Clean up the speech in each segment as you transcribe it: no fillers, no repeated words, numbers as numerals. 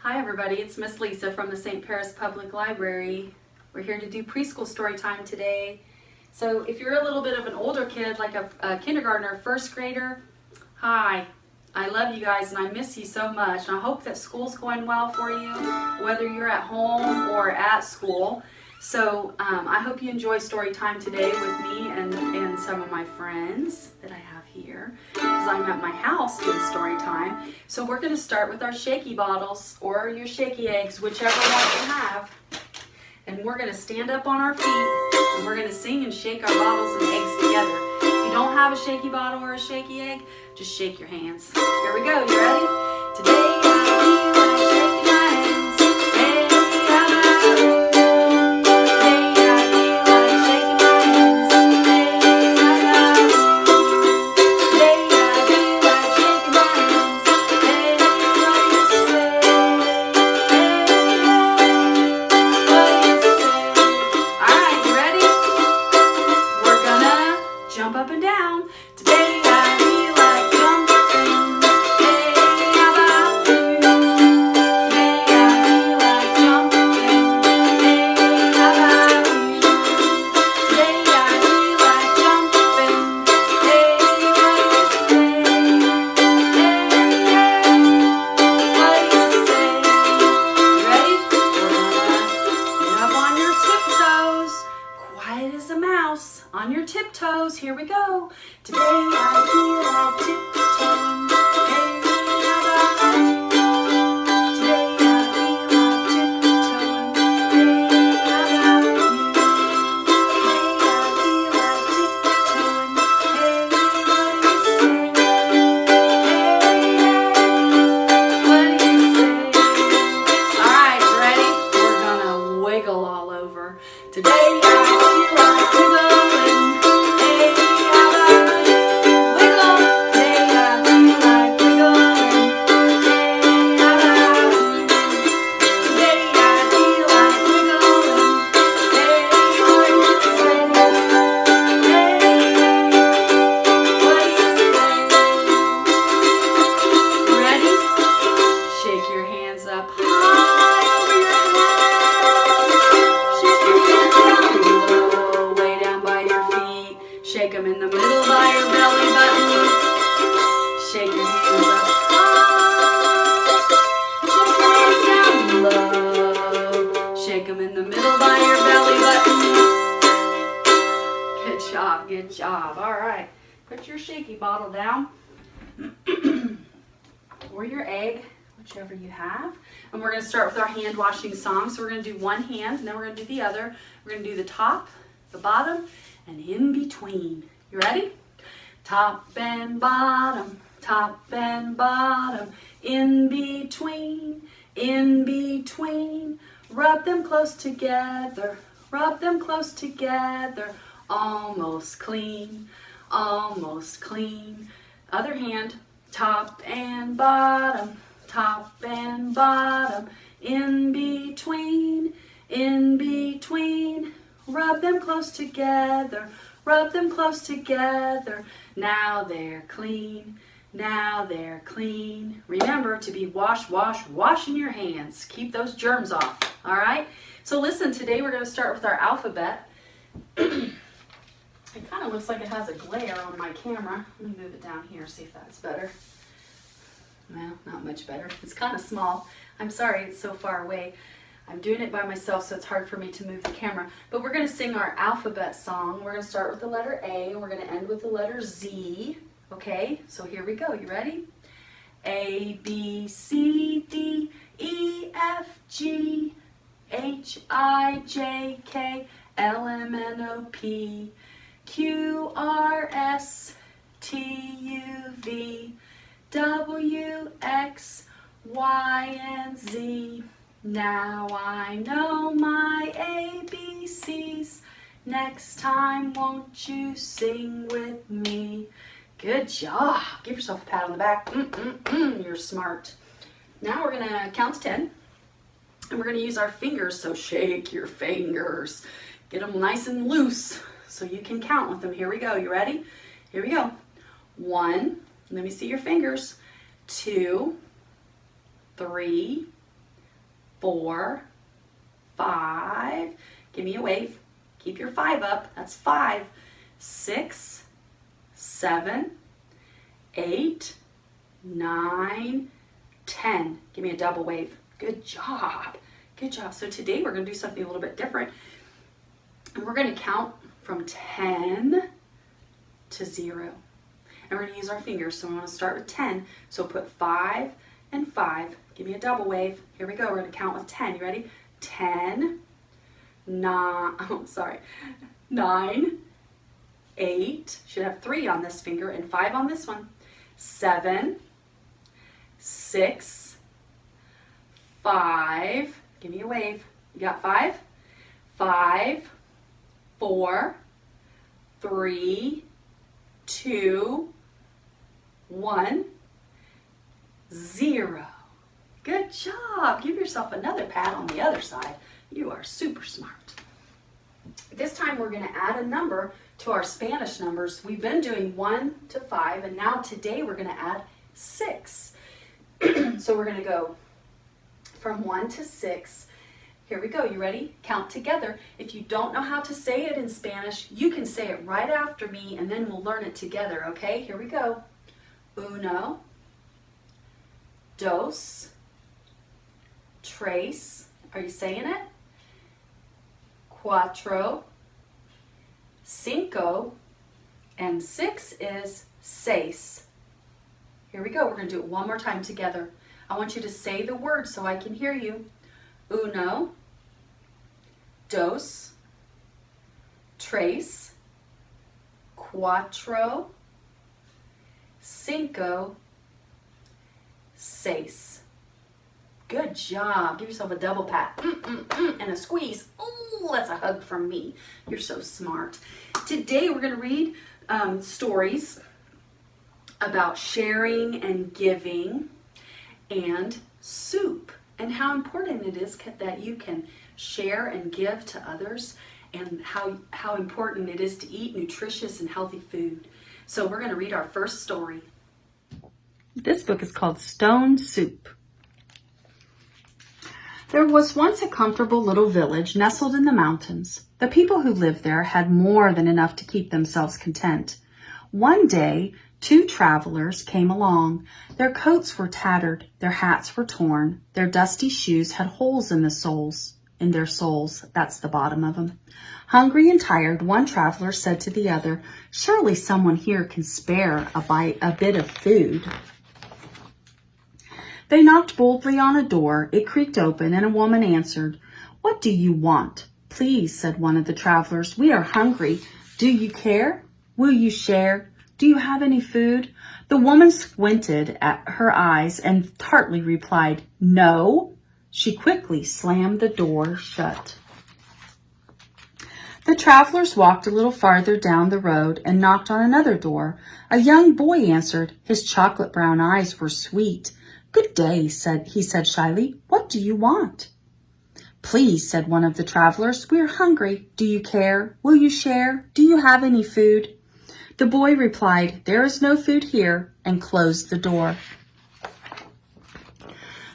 Hi everybody, it's Miss Lisa from the St. Paris Public Library. We're here to do preschool story time today. So if you're a little bit of an older kid, like a kindergartner, first grader, hi. I love you guys and I miss you so much. And I hope that school's going well for you, whether you're at home or at school. So I hope you enjoy story time today with me and some of my friends that I have here, because I'm at my house doing story time. So we're going to start with our shaky bottles or your shaky eggs, whichever one you have. And we're going to stand up on our feet and we're going to sing and shake our bottles and eggs together. If you don't have a shaky bottle or a shaky egg, just shake your hands. Here we go. You ready? Today I feel like shaking my hands. Hey, jump up and down. Today I feel like jumping. Hey, how about you? Today I feel like jumping. Hey, how about you? Today I feel like jumping. Hey, what do you say? Hey, what do you say? Ready? We're gonna get up on your tiptoes. Quiet as a mouse. On your tiptoes, here we go. Today I feel like tiptoeing. Hey, how about you? Today I feel like tiptoeing. Hey, how about you? Today I feel like tiptoeing. Hey, what do you say? Hey, what do you say? All right, ready? We're gonna wiggle all over. Today I feel like wiggling. Shake them in the middle by your belly button. Shake your hands up high. Shake your hands down low. Shake them in the middle by your belly button. Good job, good job. All right, put your shaky bottle down. Or your egg, whichever you have. And we're going to start with our hand washing song. So we're going to do one hand and then we're going to do the other. We're going to do the top, the bottom, and in between. You ready? Top and bottom, in between, rub them close together, almost clean, Other hand, top and bottom, in between, rub them close together, now they're clean, Remember to be washing your hands. Keep those germs off, all right? So listen, today we're going to start with our alphabet. It kind of looks like it has a glare on my camera. Let me move it down here, see if that's better. Well, not much better. It's kind of small. I'm sorry it's so far away. I'm doing it by myself, so it's hard for me to move the camera. But we're going to sing our alphabet song. We're going to start with the letter A, and we're going to end with the letter Z. Okay, so here we go. You ready? A, B, C, D, E, F, G, H, I, J, K, L, M, N, O, P, Q, R, S, T, U, V, W, X, Y, and Z. Now I know my ABCs. Next time, won't you sing with me? Good job. Give yourself a pat on the back. You're smart. Now we're going to count to 10. And we're going to use our fingers. So shake your fingers. Get them nice and loose so you can count with them. Here we go. You ready? Here we go. 1. Let me see your fingers. 2, 3, 4, 5. Give me a wave. Keep your 5 up. That's 5. 6, 7, 8, 9, 10. Give me a double wave. Good job. Good job. So today we're going to do something a little bit different. And we're going to count from 10 to 0. And we're going to use our fingers. So we want to start with 10. So put 5 and 5. Give me a double wave. Here we go. We're going to count with 10. You ready? 10, 9, 8. Should have 3 on this finger and 5 on this one. 7, 6, 5. Give me a wave. You got 5? 5, 4, 3, 2, 1, 0. Good job. Give yourself another pat on the other side. You are super smart. This time we're going to add a number to our Spanish numbers. We've been doing 1 to 5, and now today we're going to add 6. So we're going to go from 1 to 6. Here we go. You ready? Count together. If you don't know how to say it in Spanish, you can say it right after me, and then we'll learn it together, okay? Here we go. 1, 2, 3. Are you saying it? 4, 5, and 6 is 6. Here we go. We're going to do it one more time together. I want you to say the word so I can hear you. 1, 2, 3, 4, 5, 6. Good job. Give yourself a double pat and a squeeze. Ooh, that's a hug from me. You're so smart. Today we're going to read stories about sharing and giving and soup, and how important it is that you can share and give to others, and how important it is to eat nutritious and healthy food. So we're going to read our first story. This book is called Stone Soup. There was once a comfortable little village nestled in the mountains. The people who lived there had more than enough to keep themselves content. One day, 2 travelers came along. Their coats were tattered, their hats were torn, their dusty shoes had holes in their soles. That's the bottom of them. Hungry and tired, one traveler said to the other, "Surely someone here can spare a bit of food." They knocked boldly on a door. It creaked open, and a woman answered. "What do you want?" "Please," said one of the travelers, "we are hungry. Do you care? Will you share? Do you have any food?" The woman squinted at her eyes and tartly replied, "No." She quickly slammed the door shut. The travelers walked a little farther down the road and knocked on another door. A young boy answered. His chocolate brown eyes were sweet. "Good day," he said shyly. "What do you want?" "Please," said one of the travelers, "we're hungry. Do you care? Will you share? Do you have any food?" The boy replied, "There is no food here," and closed the door.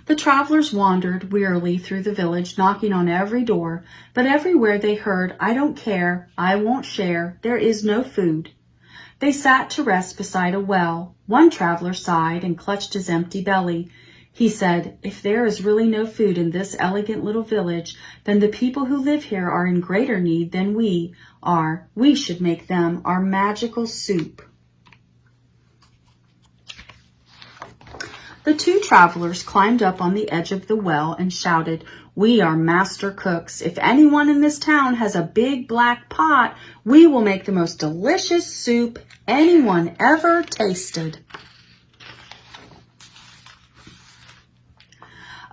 The travelers wandered wearily through the village, knocking on every door, but everywhere they heard, "I don't care, I won't share, there is no food." They sat to rest beside a well. One traveler sighed and clutched his empty belly. He said, "If there is really no food in this elegant little village, then the people who live here are in greater need than we are. We should make them our magical soup." The 2 travelers climbed up on the edge of the well and shouted, "We are master cooks. If anyone in this town has a big black pot, we will make the most delicious soup anyone ever tasted."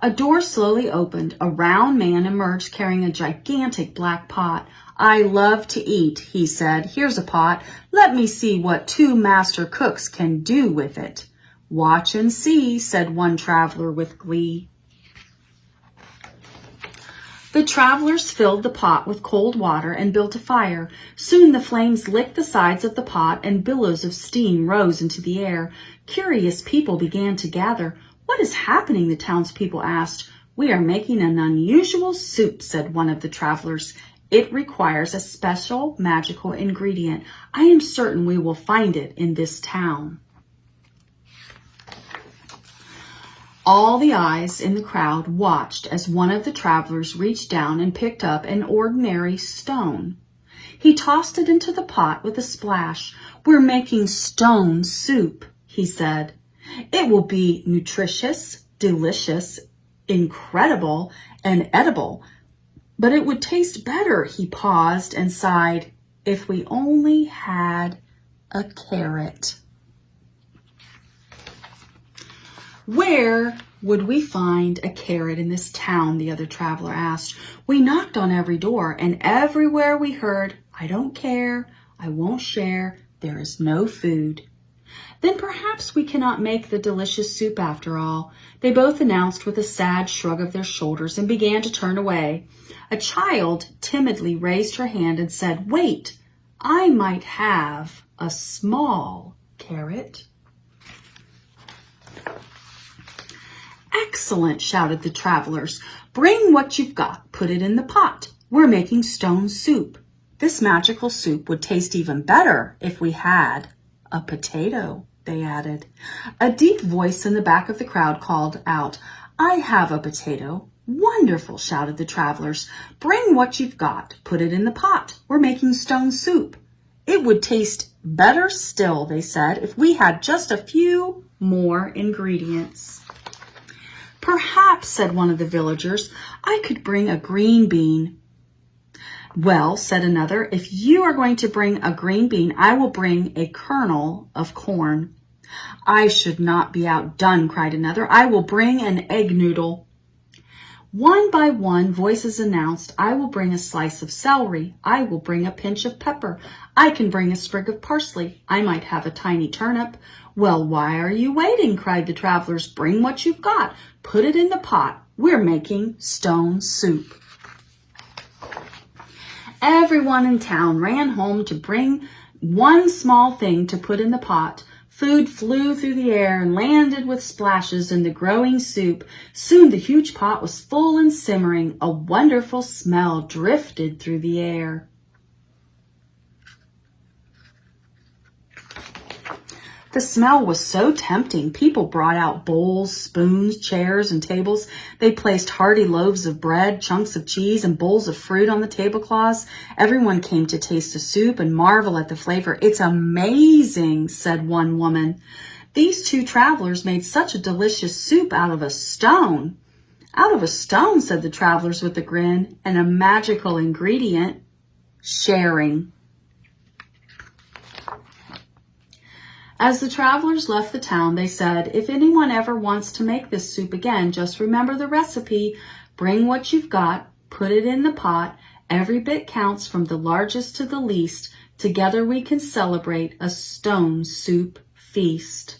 A door slowly opened. A round man emerged carrying a gigantic black pot. "I love to eat," he said. "Here's a pot. Let me see what 2 master cooks can do with it." "Watch and see," said one traveler with glee. The travelers filled the pot with cold water and built a fire. Soon the flames licked the sides of the pot and billows of steam rose into the air. Curious people began to gather. "What is happening?" the townspeople asked. "We are making an unusual soup," said one of the travelers. "It requires a special magical ingredient. I am certain we will find it in this town." All the eyes in the crowd watched as one of the travelers reached down and picked up an ordinary stone. He tossed it into the pot with a splash. "We're making stone soup," he said. "It will be nutritious, delicious, incredible, and edible. But it would taste better," he paused and sighed, "if we only had a carrot." "Where would we find a carrot in this town?" the other traveler asked. "We knocked on every door, and everywhere we heard, 'I don't care, I won't share, there is no food.'" "Then perhaps we cannot make the delicious soup after all," they both announced with a sad shrug of their shoulders and began to turn away. A child timidly raised her hand and said, "Wait, I might have a small carrot." "Excellent," shouted the travelers. "Bring what you've got. Put it in the pot. We're making stone soup. This magical soup would taste even better if we had a potato," they added. A deep voice in the back of the crowd called out, "I have a potato." "Wonderful," shouted the travelers. "Bring what you've got. Put it in the pot. We're making stone soup. It would taste better still," they said, "if we had just a few more ingredients." "Perhaps," said one of the villagers, "I could bring a green bean." "Well," said another, "if you are going to bring a green bean, I will bring a kernel of corn." "I should not be outdone," cried another. "I will bring an egg noodle." One by one, voices announced, "I will bring a slice of celery. I will bring a pinch of pepper. I can bring a sprig of parsley. I might have a tiny turnip." "Well, why are you waiting?" cried the travelers. "Bring what you've got. Put it in the pot. We're making stone soup." Everyone in town ran home to bring one small thing to put in the pot. Food flew through the air and landed with splashes in the growing soup. Soon the huge pot was full and simmering. A wonderful smell drifted through the air. The smell was so tempting. People brought out bowls, spoons, chairs, and tables. They placed hearty loaves of bread, chunks of cheese, and bowls of fruit on the tablecloths. Everyone came to taste the soup and marvel at the flavor. "It's amazing," said one woman. "These two travelers made such a delicious soup out of a stone." "Out of a stone," said the travelers with a grin, "and a magical ingredient, sharing." As the travelers left the town, they said, "If anyone ever wants to make this soup again, just remember the recipe. Bring what you've got, put it in the pot. Every bit counts from the largest to the least. Together we can celebrate a stone soup feast."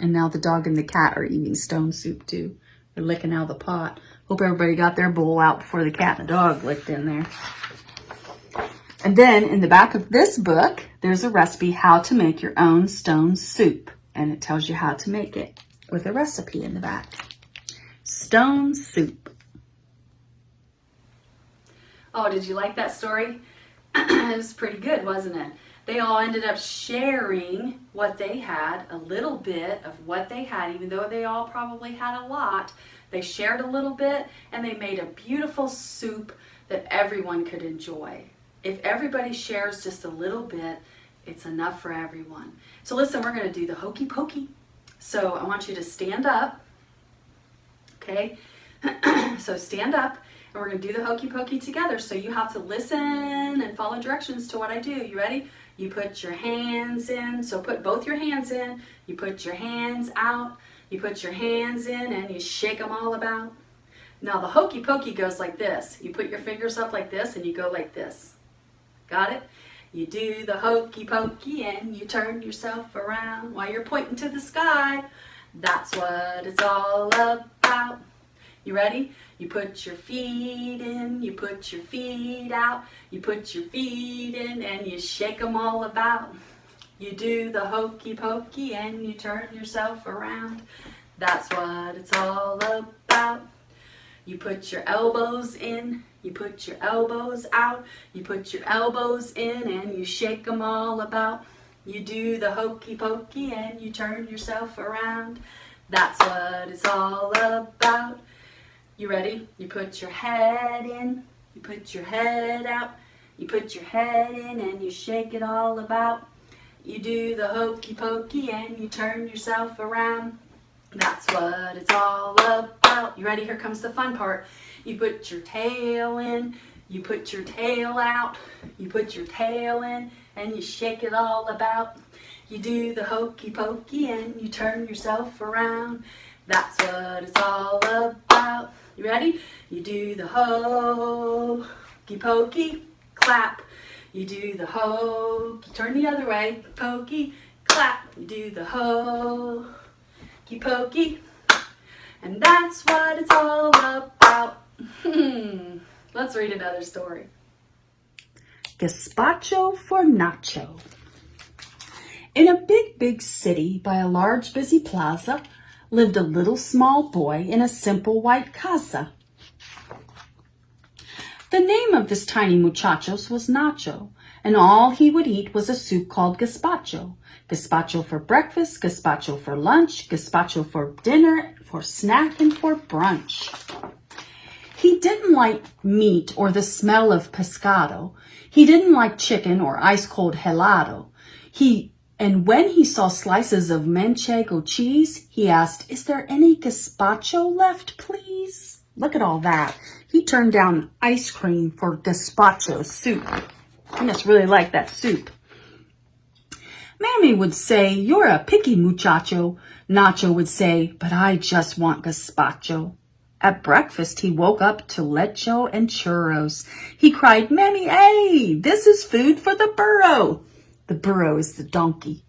And now the dog and the cat are eating stone soup too. They're licking out of the pot. Hope everybody got their bowl out before the cat and the dog licked in there. And then in the back of this book, there's a recipe how to make your own stone soup. And it tells you how to make it with a recipe in the back. Stone soup. Oh, did you like that story? It was pretty good, wasn't it? They all ended up sharing what they had, a little bit of what they had, even though they all probably had a lot. They shared a little bit and they made a beautiful soup that everyone could enjoy. If everybody shares just a little bit, it's enough for everyone. So listen, we're going to do the hokey pokey. So I want you to stand up. Okay? So stand up and we're going to do the hokey pokey together. So you have to listen and follow directions to what I do. You ready? You put your hands in. So put both your hands in. You put your hands out. You put your hands in and you shake them all about. Now the hokey pokey goes like this. You put your fingers up like this and you go like this. Got it? You do the hokey pokey and you turn yourself around while you're pointing to the sky. That's what it's all about. You ready? You put your feet in, you put your feet out, you put your feet in and you shake them all about. You do the hokey pokey and you turn yourself around. That's what it's all about. You put your elbows in, you put your elbows out, you put your elbows in and you shake them all about. You do the hokey pokey and you turn yourself around. That's what it's all about. You ready? You put your head in, you put your head out, you put your head in and you shake it all about. You do the hokey pokey and you turn yourself around. That's what it's all about. You ready? Here comes the fun part. You put your tail in, you put your tail out, you put your tail in and you shake it all about. You do the hokey pokey and you turn yourself around. That's what it's all about. You ready? You do the hokey pokey, clap. You do the hokey, turn the other way, pokey, clap. You do the hokey pokey, and that's what it's all about. Let's read another story. Gazpacho for Nacho. In a big, big city by a large, busy plaza lived a little small boy in a simple white casa. The name of this tiny muchachos was Nacho, and all he would eat was a soup called gazpacho. Gazpacho for breakfast, gazpacho for lunch, gazpacho for dinner, for snack, and for brunch. He didn't like meat or the smell of pescado. He didn't like chicken or ice-cold helado. And when he saw slices of manchego cheese, he asked, "Is there any gazpacho left, please?" Look at all that. He turned down ice cream for gazpacho soup. He must really like that soup. Mammy would say, "You're a picky muchacho." Nacho would say, "But I just want gazpacho." At breakfast, he woke up to lecho and churros. He cried, "Mammy, hey, this is food for the burro." The burro is the donkey.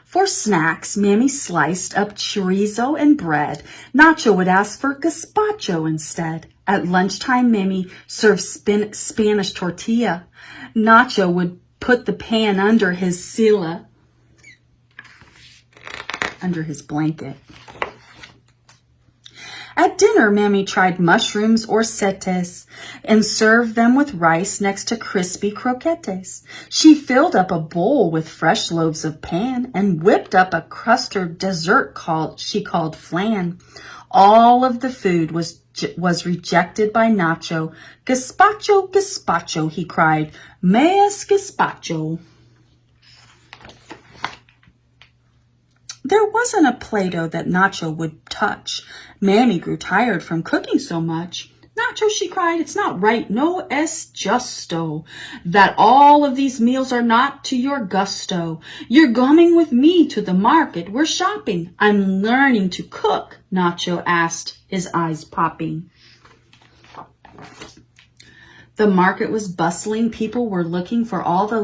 For snacks, Mammy sliced up chorizo and bread. Nacho would ask for gazpacho instead. At lunchtime, Mammy served Spanish tortilla. Nacho would put the pan under his silla, under his blanket. At dinner, Mammy tried mushrooms or setes and served them with rice next to crispy croquettes. She filled up a bowl with fresh loaves of pan and whipped up a custard dessert she called flan. All of the food was rejected by Nacho. "Gazpacho, gazpacho," he cried. "Más gazpacho." There wasn't a Play-Doh that Nacho would touch. Mammy grew tired from cooking so much. "Nacho," she cried, "it's not right, no es justo, that all of these meals are not to your gusto. You're coming with me to the market. We're shopping." "I'm learning to cook," Nacho asked, his eyes popping. The market was bustling. People were looking for all the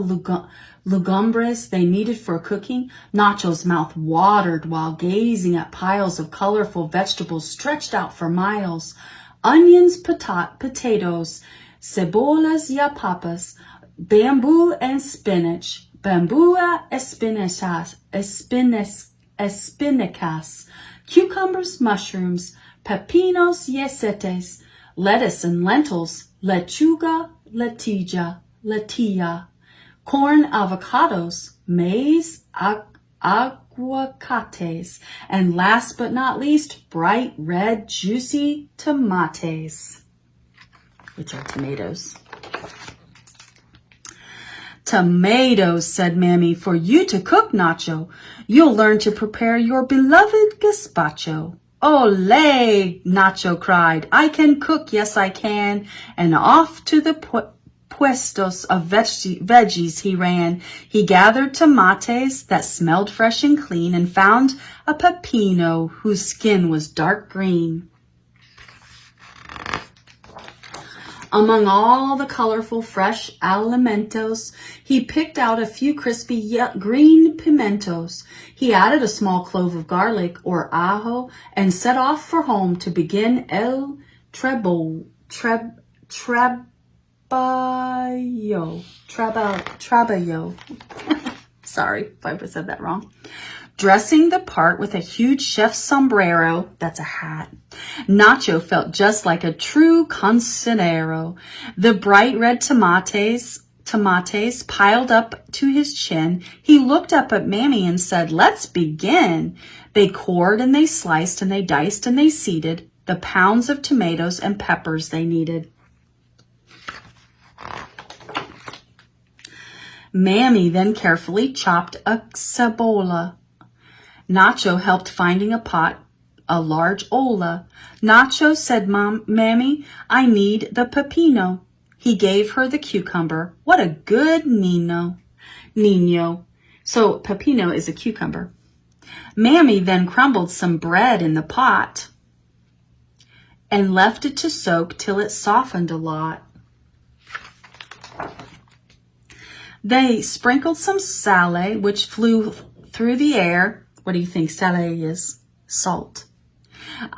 legumbres they needed for cooking. Nacho's mouth watered while gazing at piles of colorful vegetables stretched out for miles. Onions, potatoes, cebolas y papas, bamboo and spinach, bambua espinacas, cucumbers, mushrooms, pepinos y setes, lettuce and lentils, lechuga, letilla, corn, avocados, maize, aguacates, and last but not least, bright red, juicy tomatoes, which are tomatoes. "Tomatoes," said Mammy, "for you to cook, Nacho. You'll learn to prepare your beloved gazpacho." "Ole!" Nacho cried. "I can cook, yes I can." And off to the puestos of veggies he ran. He gathered tomatoes that smelled fresh and clean and found a pepino whose skin was dark green. Among all the colorful fresh alimentos, he picked out a few crispy green pimentos. He added a small clove of garlic or ajo and set off for home to begin el trabajo. Sorry if I said that wrong. Dressing the part with a huge chef's sombrero, that's a hat, Nacho felt just like a true cocinero. The bright red tomatoes piled up to his chin. He looked up at Mammy and said, "Let's begin." They cored and they sliced and they diced and they seeded the pounds of tomatoes and peppers they needed. Mammy then carefully chopped a cebola. Nacho helped finding a pot, a large olla. "Nacho," said Mammy, "I need the pepino." He gave her the cucumber. What a good Nino. So pepino is a cucumber. Mammy then crumbled some bread in the pot and left it to soak till it softened a lot. They sprinkled some sale, which flew through the air. What do you think sale is? Salt.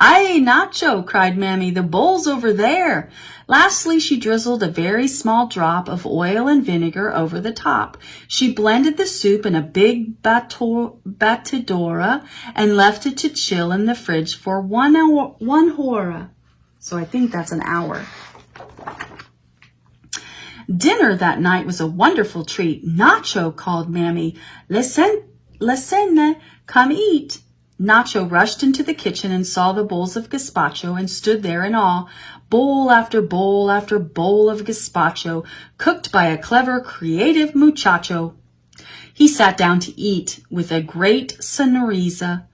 "Ay, Nacho," cried Mammy, "the bowl's over there." Lastly, she drizzled a very small drop of oil and vinegar over the top. She blended the soup in a big batidora and left it to chill in the fridge for 1 hora. So I think that's an hour. Dinner that night was a wonderful treat. "Nacho," called Mammy, "Listen, come eat." Nacho rushed into the kitchen and saw the bowls of gazpacho and stood there in awe. Bowl after bowl after bowl of gazpacho, cooked by a clever, creative muchacho. He sat down to eat with a great sonrisa,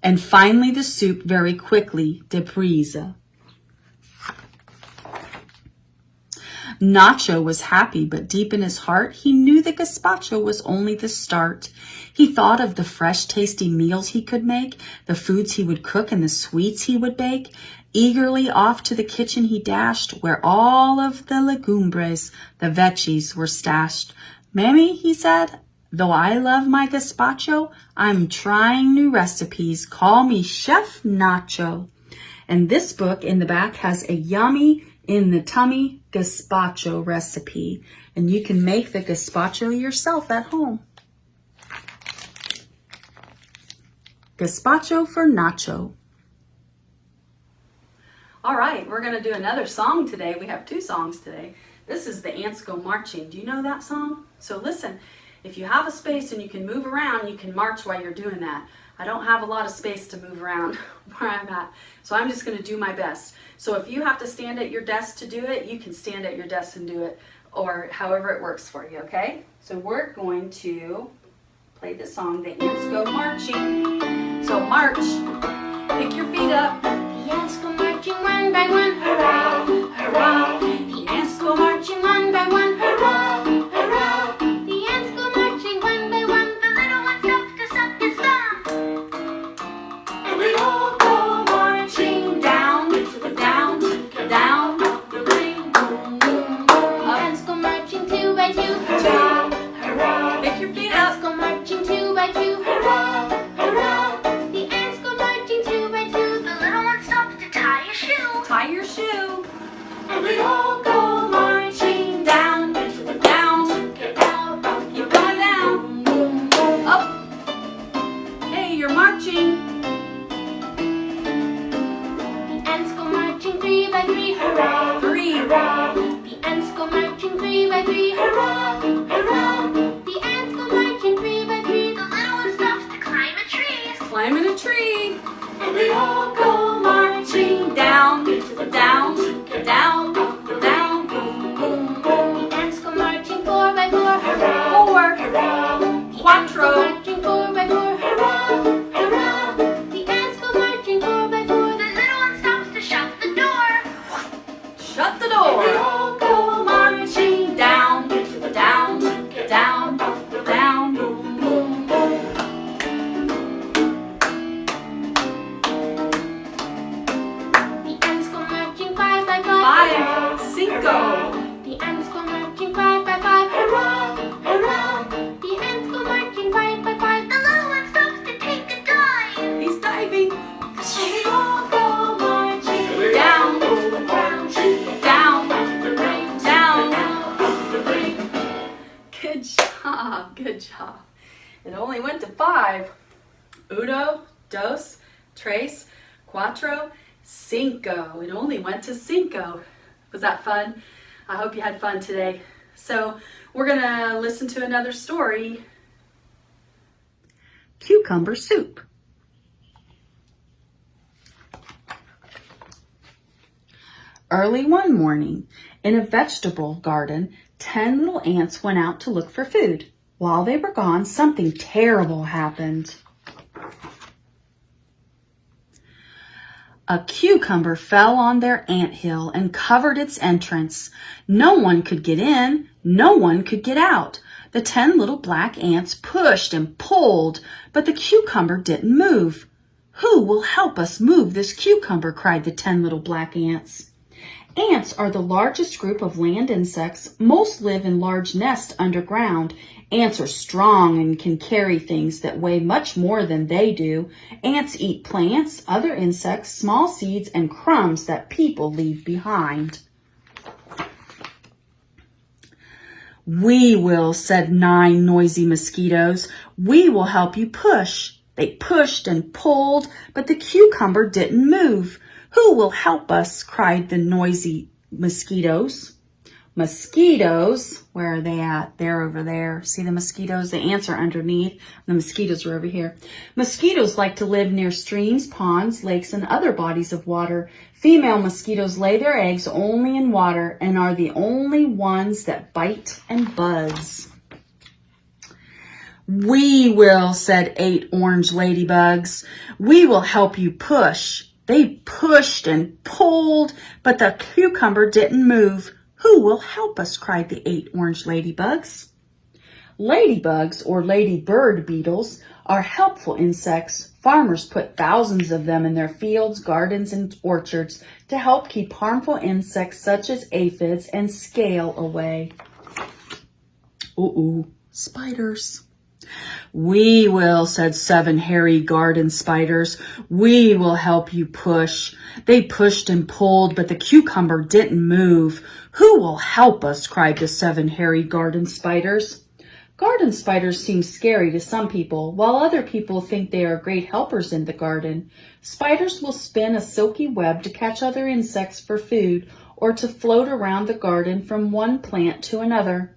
and finally the soup very quickly deprisa. Nacho was happy, but deep in his heart, he knew that gazpacho was only the start. He thought of the fresh, tasty meals he could make, the foods he would cook, and the sweets he would bake. Eagerly off to the kitchen he dashed, where all of the legumbres, the veggies, were stashed. "Mammy," he said, "though I love my gazpacho, I'm trying new recipes. Call me Chef Nacho." And this book in the back has a yummy in the tummy gazpacho recipe, and you can make the gazpacho yourself at home. Gazpacho for Nacho. All right, we're going to do another song today. We have 2 songs today. This is The Ants Go Marching. Do you know that song? So listen, if you have a space and you can move around, you can march while you're doing that. I don't have a lot of space to move around where I'm at, so I'm just going to do my best. So if you have to stand at your desk to do it, you can stand at your desk and do it, or however it works for you, okay? So we're going to play the song, The Ants Go Marching. So march, pick your feet up. The ants go marching one by one, hurrah, hurrah. The ants go marching one by one, hurrah, hurrah. The ants go marching one by one, the little one stops to suck his thumb. And we all go marching down, down, down, the rain, boom, boom, boom. The ants go marching 2 by 2, hurrah, hurrah. Pick your feet up. The ants go marching 2 by 2, hurrah, hurrah. The ants go marching 2 by 2, the little one stops to tie a shoe. Tie your shoe. And we all go marching down, down, down. Keep going down, boom, boom, up. Hey, you're marching. The ants go marching 3 by 3, hurrah, 3, hurrah. The ants go marching 3 by 3, hurrah, hurrah. The ants go marching 3 by 3, the little one stops to climb a tree. He's climbing a tree. And we all go marching down, down, down, down, boom, boom, boom. The ants go marching 4 by 4, hurrah, 4, hurrah. Quattro. Marching 4 by 4, hurrah, hurrah. The ants go marching 4 by 4, the little one stops to shut the door. Shut the door. And we all go marching down, down, down, down, boom, boom, boom. The ants go marching 5 by 5, 5, cinco. The ants go marching 5 by 5, hurrah, hurrah. The ants go marching 5 by 5, the little one stops to take a dive. He's diving. We all go marching down, down, down, down. Good job, good job. It only went to 5. Uno, dos, tres, cuatro, cinco. It only went to cinco. Was that fun? I hope you had fun today. So we're gonna listen to another story. Cucumber soup. Early one morning, in a vegetable garden, 10 little ants went out to look for food. While they were gone, something terrible happened. A cucumber fell on their anthill and covered its entrance. No one could get in, no one could get out. The 10 little black ants pushed and pulled, but the cucumber didn't move. "Who will help us move this cucumber?" cried the 10 little black ants. Ants are the largest group of land insects. Most live in large nests underground. Ants are strong and can carry things that weigh much more than they do. Ants eat plants, other insects, small seeds, and crumbs that people leave behind. "We will," said 9 noisy mosquitoes. "We will help you push." They pushed and pulled, but the cucumber didn't move. "Who will help us?" cried the noisy mosquitoes. Mosquitoes, where are they at? They're over there. See the mosquitoes? The ants are underneath. The mosquitoes are over here. Mosquitoes like to live near streams, ponds, lakes, and other bodies of water. Female mosquitoes lay their eggs only in water and are the only ones that bite and buzz. "We will," said 8 orange ladybugs. "We will help you push." They pushed and pulled, but the cucumber didn't move. "Who will help us?" cried the 8 orange ladybugs. Ladybugs, or ladybird beetles, are helpful insects. Farmers put thousands of them in their fields, gardens, and orchards to help keep harmful insects such as aphids and scale away. Ooh, spiders. "We will," said 7 hairy garden spiders. "We will help you push." They pushed and pulled, but the cucumber didn't move. "Who will help us?" cried the 7 hairy garden spiders. Garden spiders seem scary to some people, while other people think they are great helpers in the garden. Spiders will spin a silky web to catch other insects for food or to float around the garden from one plant to another.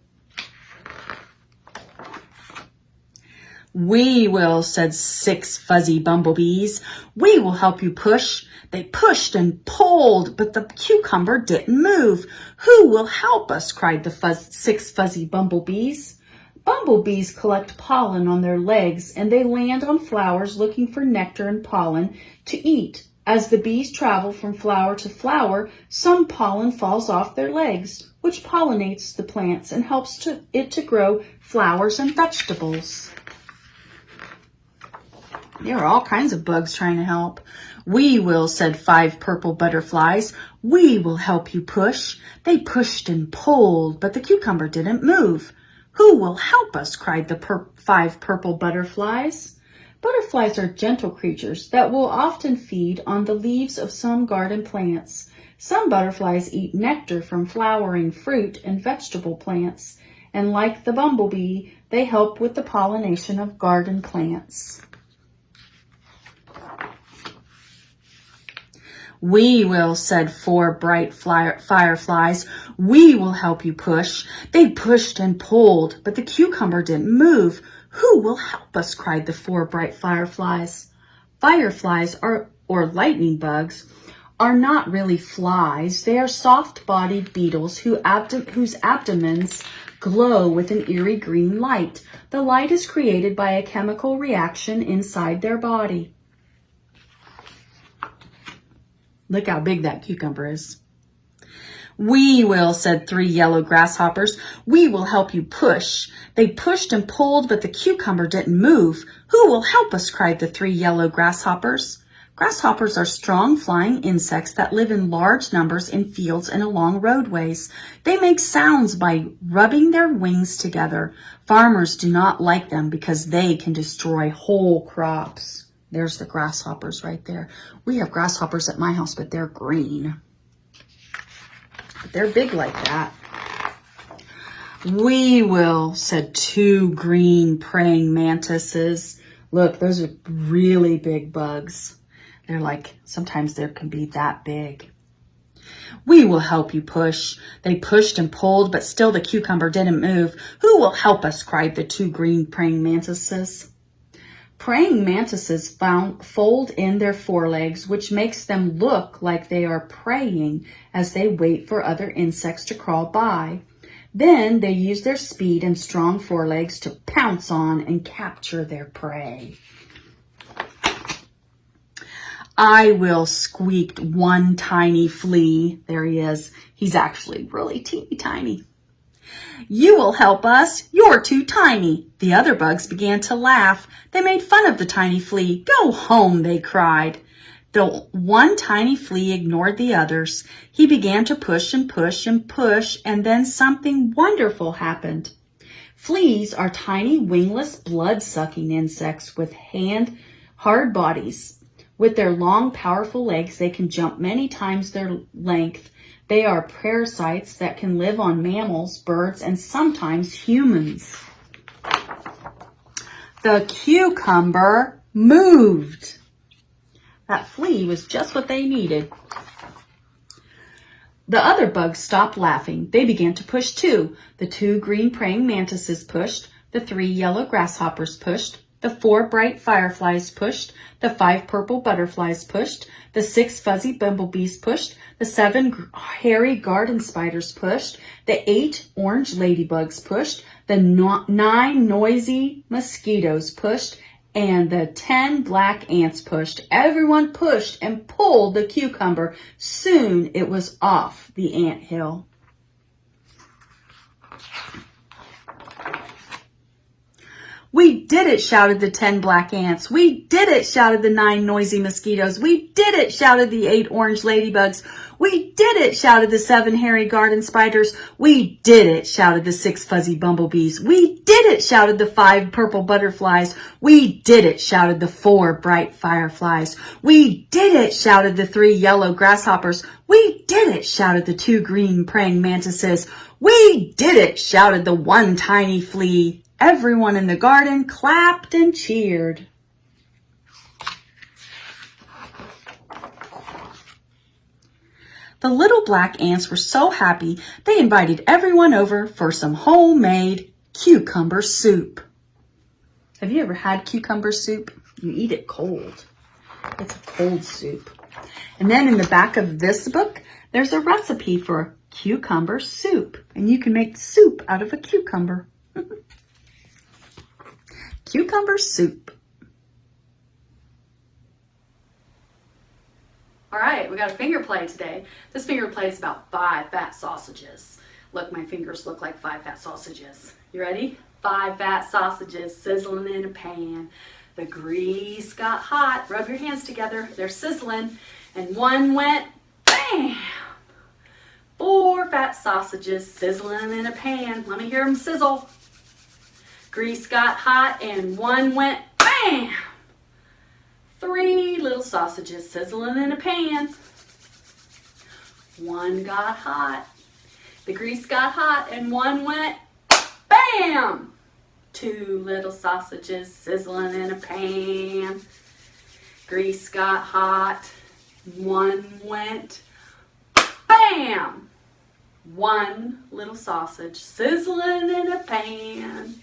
"We will," said 6 fuzzy bumblebees. "We will help you push." They pushed and pulled, but the cucumber didn't move. "Who will help us?" cried the 6 fuzzy bumblebees. Bumblebees collect pollen on their legs, and they land on flowers looking for nectar and pollen to eat. As the bees travel from flower to flower, some pollen falls off their legs, which pollinates the plants and helps it to grow flowers and vegetables. There are all kinds of bugs trying to help. "We will," said 5 purple butterflies. "We will help you push." They pushed and pulled, but the cucumber didn't move. "Who will help us?" cried the 5 purple butterflies. Butterflies are gentle creatures that will often feed on the leaves of some garden plants. Some butterflies eat nectar from flowering fruit and vegetable plants, and like the bumblebee, they help with the pollination of garden plants. "We will," said 4 bright fireflies. "We will help you push." They pushed and pulled, but the cucumber didn't move. "Who will help us?" cried the 4 bright fireflies. Fireflies, or lightning bugs, are not really flies. They are soft-bodied beetles whose abdomens glow with an eerie green light. The light is created by a chemical reaction inside their body. Look how big that cucumber is. "We will," said 3 yellow grasshoppers. "We will help you push." They pushed and pulled, but the cucumber didn't move. "Who will help us?" cried the 3 yellow grasshoppers. Grasshoppers are strong flying insects that live in large numbers in fields and along roadways. They make sounds by rubbing their wings together. Farmers do not like them because they can destroy whole crops. There's the grasshoppers right there. We have grasshoppers at my house, but they're green. But they're big like that. "We will," said 2 green praying mantises. Look, those are really big bugs. They're like, sometimes there can be that big. We will help you push. They pushed and pulled, but still the cucumber didn't move. Who will help us? Cried the two green praying mantises. Praying mantises fold in their forelegs, which makes them look like they are praying as they wait for other insects to crawl by. Then they use their speed and strong forelegs to pounce on and capture their prey. I will, squeaked one tiny flea. There he is. He's actually really teeny tiny. You will help us. You're too tiny. The other bugs began to laugh. They made fun of the tiny flea. Go home, they cried. The one tiny flea ignored the others. He began to push and push and push, and then something wonderful happened. Fleas are tiny wingless blood-sucking insects with hard bodies. With their long, powerful legs, they can jump many times their length. They are parasites that can live on mammals, birds, and sometimes humans. The cucumber moved. That flea was just what they needed. The other bugs stopped laughing. They began to push too. The two green praying mantises pushed. The three yellow grasshoppers pushed. The four bright fireflies pushed. The 5 purple butterflies pushed. The 6 fuzzy bumblebees pushed. The 7 hairy garden spiders pushed. The 8 orange ladybugs pushed. The 9 noisy mosquitoes pushed. And the 10 black ants pushed. Everyone pushed and pulled the cucumber. Soon it was off the anthill. We did it, shouted the 10 black ants. We did it, shouted the 9 noisy mosquitoes. We did it, shouted the 8 orange ladybugs. We did it, shouted the 7 hairy garden spiders. We did it, shouted the 6 fuzzy bumblebees. We did it, shouted the 5 purple butterflies. We did it, shouted the 4 bright fireflies. We did it, shouted the 3 yellow grasshoppers. We did it, shouted the 2 green praying mantises. We did it, shouted the 1 tiny flea. Everyone in the garden clapped and cheered. The little black ants were so happy, they invited everyone over for some homemade cucumber soup. Have you ever had cucumber soup? You eat it cold. It's a cold soup. And then in the back of this book, there's a recipe for cucumber soup. And you can make soup out of a cucumber. Cucumber soup. All right, we got a finger play today. This finger play is about 5 fat sausages. Look, my fingers look like 5 fat sausages. You ready? 5 fat sausages sizzling in a pan. The grease got hot. Rub your hands together. They're sizzling. And one went bam. 4 fat sausages sizzling in a pan. Let me hear them sizzle. Grease got hot and one went bam. 3 little sausages sizzling in a pan. One got hot. The grease got hot and one went bam. 2 little sausages sizzling in a pan. Grease got hot. One went bam. 1 little sausage sizzling in a pan.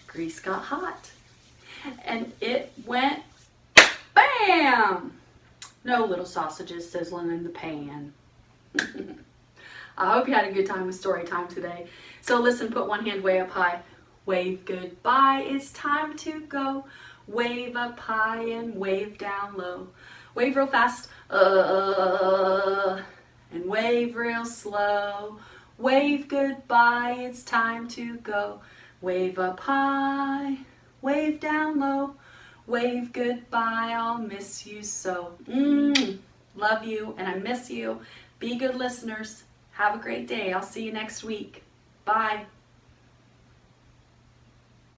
Grease got hot and it went bam. No little sausages sizzling in the pan. I hope you had a good time with story time today. So listen, put one hand way up high. Wave goodbye, it's time to go. Wave up high and wave down low. Wave real fast, and wave real slow. Wave goodbye, it's time to go. Wave up high, wave down low. Wave goodbye, I'll miss you so. Love you and I miss you. Be good listeners. Have a great day. I'll see you next week. Bye.